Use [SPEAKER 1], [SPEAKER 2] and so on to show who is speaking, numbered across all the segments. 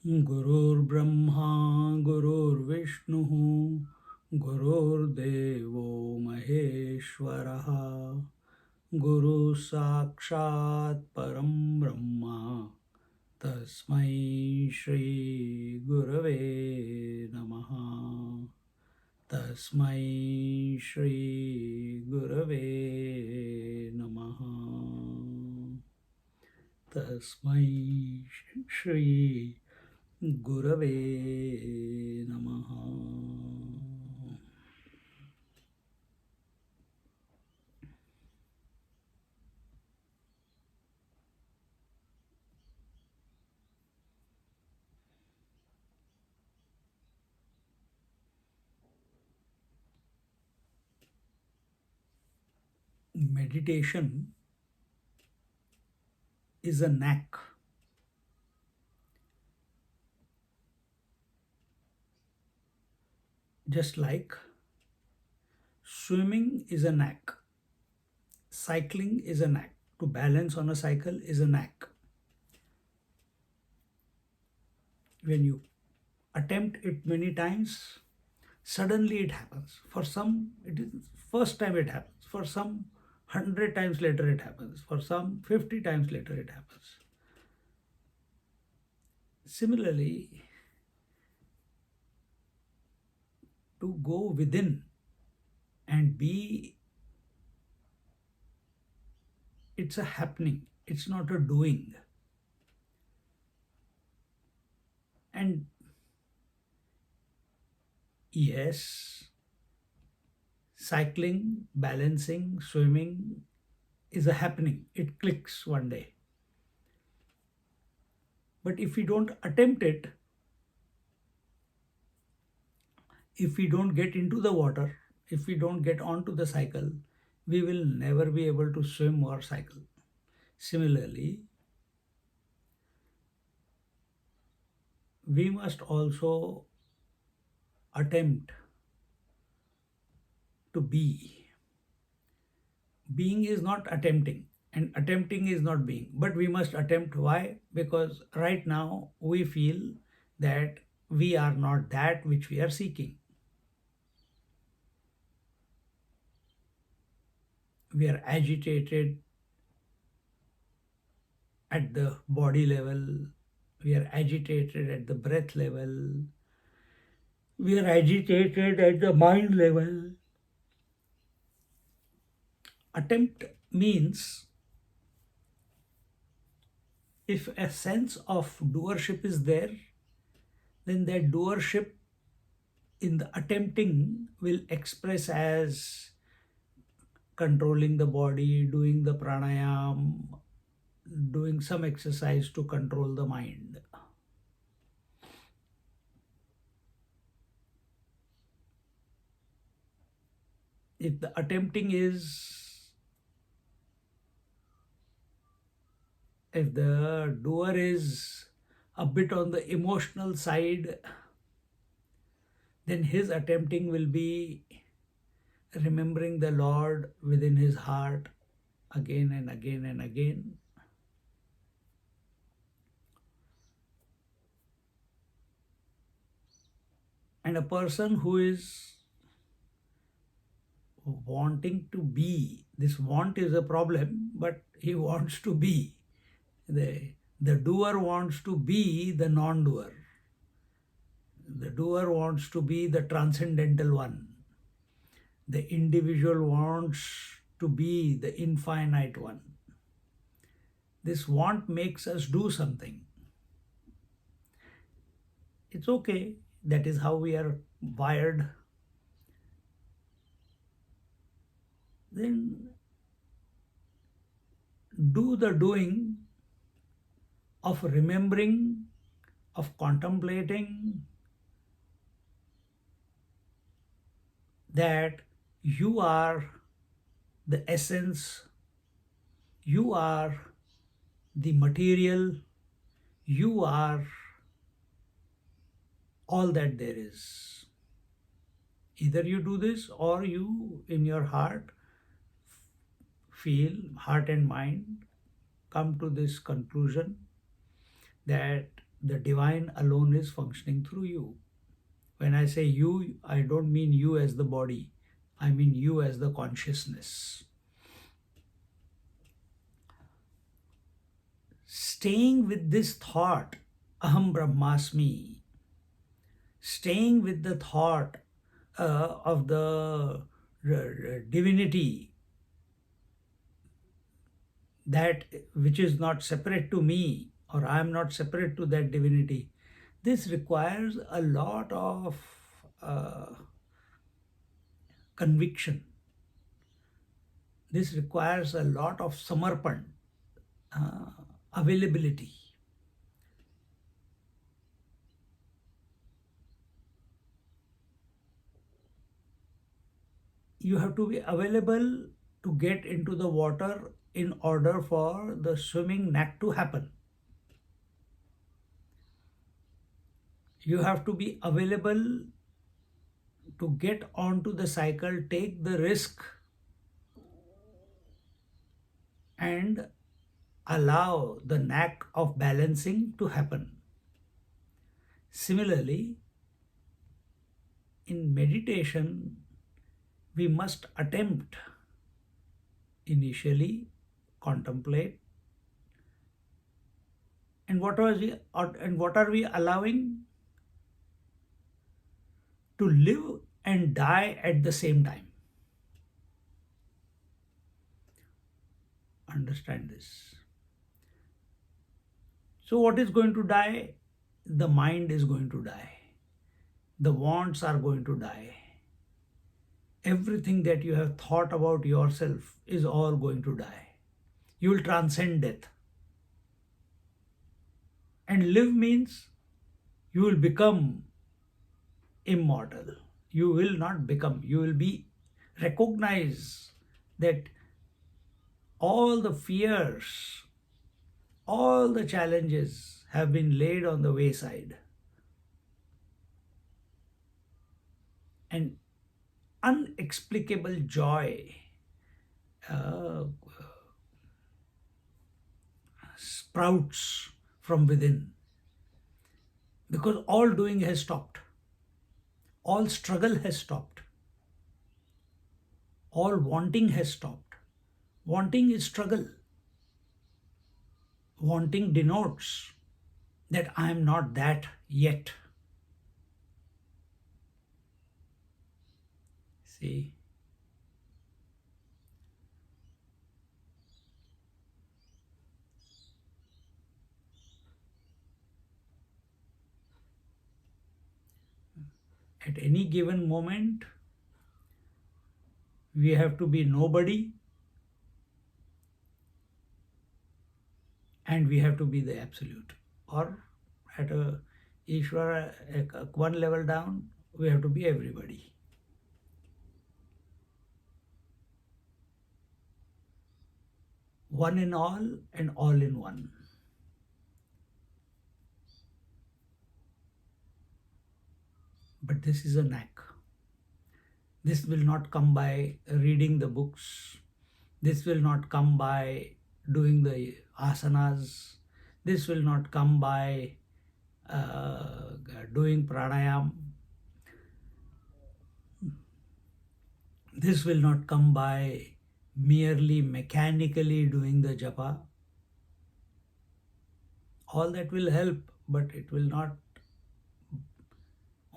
[SPEAKER 1] Gurur Brahma, Gurur Vishnu, Gurur Devo Maheshwaraha, Guru Sakshat Param Brahma, Tasmai Shri Gurave Namaha. Tasmai Shri Gurave Namaha. Tasmai Shri Gurave Namaha. Meditation is a knack. Just like swimming is a knack, cycling is a knack. To balance on a cycle is a knack. When you attempt it many times, suddenly it happens. For some, it is first time it happens. For some, 100 times later it happens. For some, 50 times later it happens. Similarly, to go within and be, it's a happening, it's not a doing. And yes, cycling, balancing, swimming is a happening. It clicks one day. But if we don't attempt it, if we don't get into the water, if we don't get onto the cycle, we will never be able to swim or cycle. Similarly, we must also attempt to be. Being is not attempting, and attempting is not being, but we must attempt. Why? Because right now we feel that we are not that which we are seeking. We are agitated at the body level, we are agitated at the breath level, we are agitated at the mind level. Attempt means if a sense of doership is there, then that doership in the attempting will express as controlling the body, doing the pranayam, doing some exercise to control the mind. If the attempting is, if the doer is a bit on the emotional side, then his attempting will be remembering the Lord within his heart again and again and again. And a person who is wanting to be, this want is a problem, but he wants to be. The doer wants to be the non-doer. The doer wants to be the transcendental one. The individual wants to be the infinite one. This want makes us do something. It's okay. That is how we are wired. Then do the doing of remembering, of contemplating that you are the essence, you are the material, you are all that there is. Either you do this or you, in your heart, feel, heart and mind, come to this conclusion that the divine alone is functioning through you. When I say you, I don't mean you as the body, I mean you as the consciousness. Staying with this thought, Aham Brahmasmi, staying with the thought of the divinity, that which is not separate to me, or I am not separate to that divinity, this requires a lot of conviction. This requires a lot of samarpan, availability. You have to be available to get into the water in order for the swimming knack to happen. You have to be available to get onto the cycle, take the risk, and allow the knack of balancing to happen. Similarly, in meditation, we must attempt initially, contemplate, and what are we allowing? To live and die at the same time. Understand this. So what is going to die? The mind is going to die. The wants are going to die. Everything that you have thought about yourself is all going to die. You will transcend death. And live means you will become immortal. You will not become, you will be, recognize that all the fears, all the challenges have been laid on the wayside. And unexplicable joy sprouts from within, because all doing has stopped, all struggle has stopped, all wanting has stopped. Wanting is struggle. Wanting denotes that I am not that yet. See? At any given moment, we have to be nobody and we have to be the absolute. Or at a Ishvara, one level down, we have to be everybody. One in all and all in one. But this is a knack. This will not come by reading the books. This will not come by doing the asanas. This will not come by doing pranayam. This will not come by merely mechanically doing the japa. All that will help, but it will not.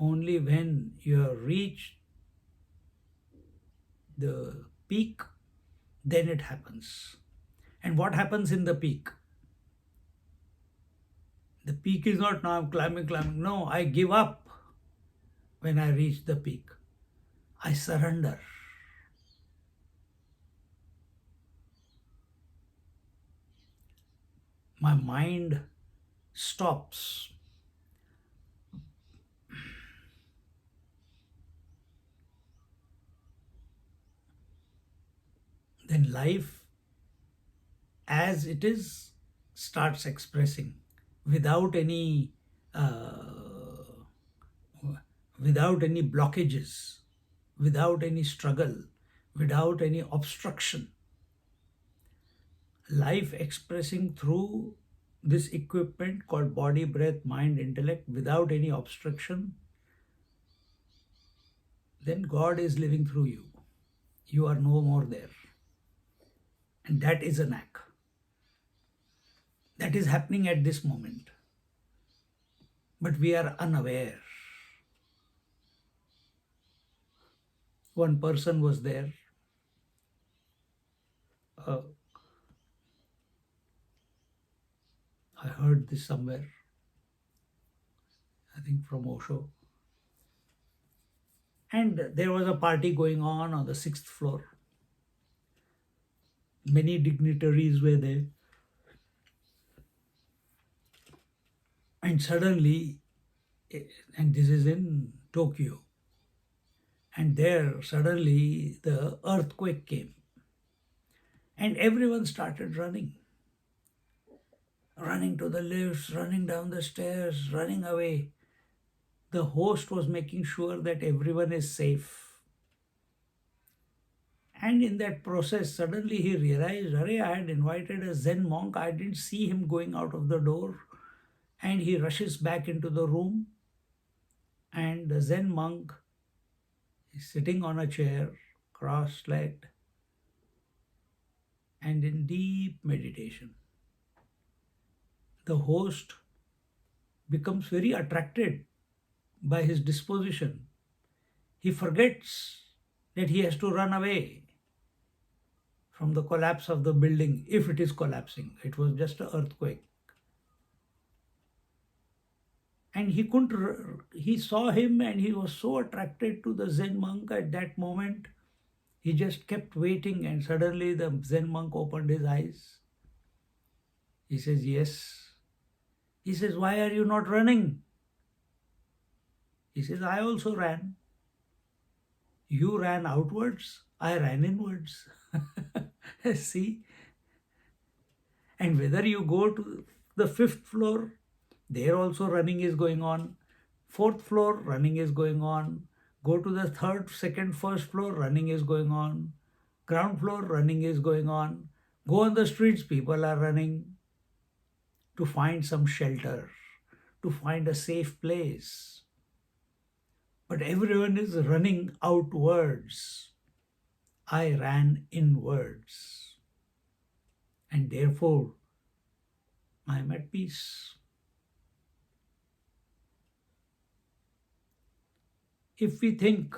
[SPEAKER 1] Only when you have reached the peak, then it happens. And what happens in the peak? The peak is not now I'm climbing, climbing. No, I give up when I reach the peak. I surrender. My mind stops. Then life as it is starts expressing without any without any blockages, without any struggle, without any obstruction. Life expressing through this equipment called body, breath, mind, intellect without any obstruction, then God is living through you. You are no more there. And that is a knack. That is happening at this moment. But we are unaware. One person was there. Uh, I heard this somewhere, I think from Osho. And there was a party going on the 6th floor. Many dignitaries were there. And suddenly, and this is in Tokyo, and there suddenly the earthquake came. And everyone started running. Running to the lifts, running down the stairs, running away. The host was making sure that everyone is safe. And in that process, suddenly he realized, Hare, I had invited a Zen monk. I didn't see him going out of the door. And he rushes back into the room. And the Zen monk is sitting on a chair, cross-legged, and in deep meditation. The host becomes very attracted by his disposition. He forgets that he has to run away from the collapse of the building, if it is collapsing. It was just an earthquake. And he saw him and he was so attracted to the Zen monk at that moment. He just kept waiting and suddenly the Zen monk opened his eyes. He says, yes. He says, why are you not running? He says, I also ran. You ran outwards, I ran inwards. See? And whether you go to the 5th floor, there also running is going on. 4th floor, running is going on. Go to the 3rd, 2nd, 1st floor, running is going on. Ground floor, running is going on. Go on the streets, people are running to find some shelter, to find a safe place. But everyone is running outwards. I ran inwards. And therefore, I am at peace. If we think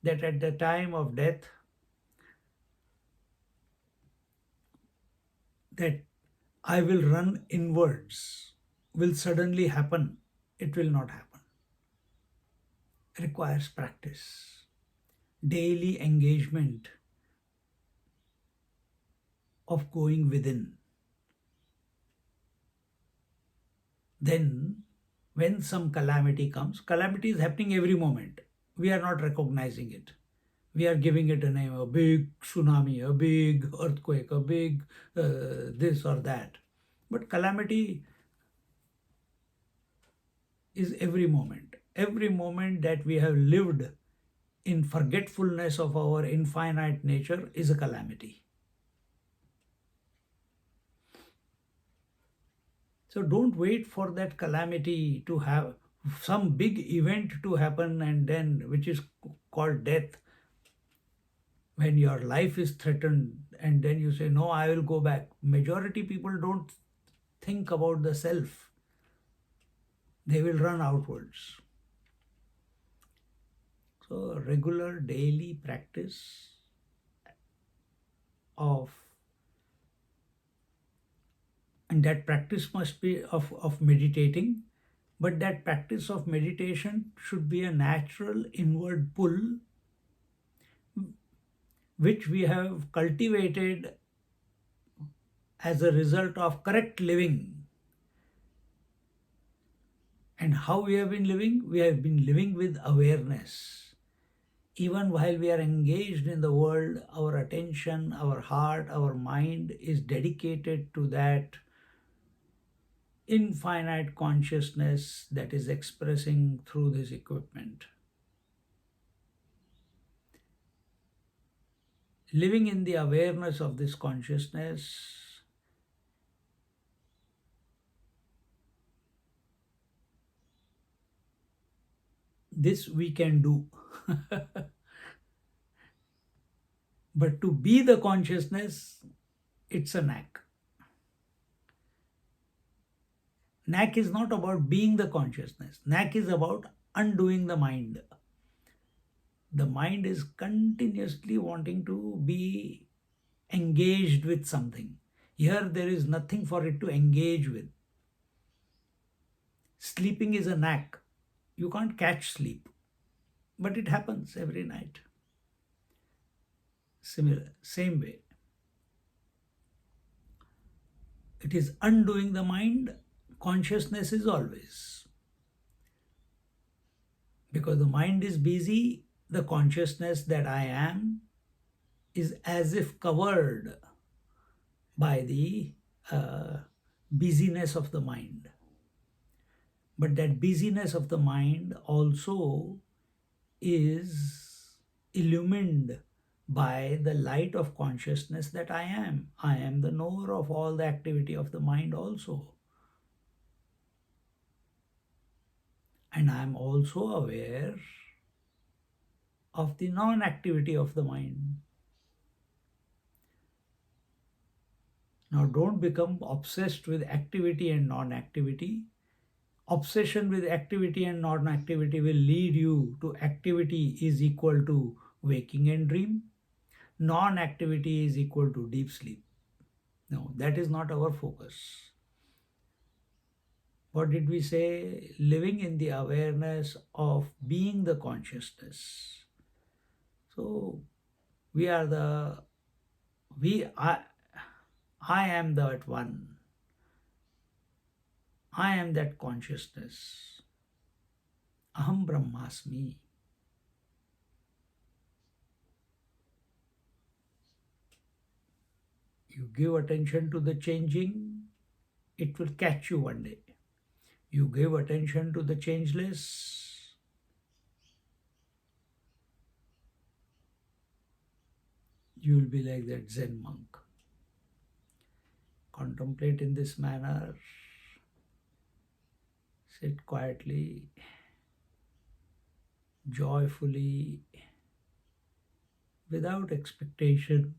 [SPEAKER 1] that at the time of death, that I will run inwards will suddenly happen, it will not happen. It requires practice, daily engagement of going within. Then, when some calamity comes, calamity is happening every moment. We are not recognizing it. We are giving it a name, a big tsunami, a big earthquake, a big this or that. But calamity is every moment. Every moment that we have lived in forgetfulness of our infinite nature is a calamity. So don't wait for that calamity to have some big event to happen and then, which is called death, when your life is threatened and then you say, no, I will go back. Majority people don't think about the self. They will run outwards. So regular daily practice of And that practice must be of meditating, but that practice of meditation should be a natural inward pull which we have cultivated as a result of correct living. And how we have been living? We have been living with awareness. Even while we are engaged in the world, our attention, our heart, our mind is dedicated to that infinite consciousness that is expressing through this equipment. Living in the awareness of this consciousness, this we can do. But to be the consciousness, it's a knack. Knack is not about being the consciousness. Knack is about undoing the mind. The mind is continuously wanting to be engaged with something. Here, there is nothing for it to engage with. Sleeping is a knack. You can't catch sleep, but it happens every night. Similar, same way. It is undoing the mind. Consciousness is always. Because the mind is busy, the consciousness that I am is as if covered by the busyness of the mind. But that busyness of the mind also is illumined by the light of consciousness that I am. I am the knower of all the activity of the mind also. And I am also aware of the non-activity of the mind. Now, don't become obsessed with activity and non-activity. Obsession with activity and non-activity will lead you to activity is equal to waking and dream. Non-activity is equal to deep sleep. No, that is not our focus. What did we say? Living in the awareness of being the consciousness. So we are the, I am that one. I am that consciousness. Aham Brahmasmi. You give attention to the changing, it will catch you one day. You give attention to the changeless, you will be like that Zen monk. Contemplate in this manner, sit quietly, joyfully, without expectation.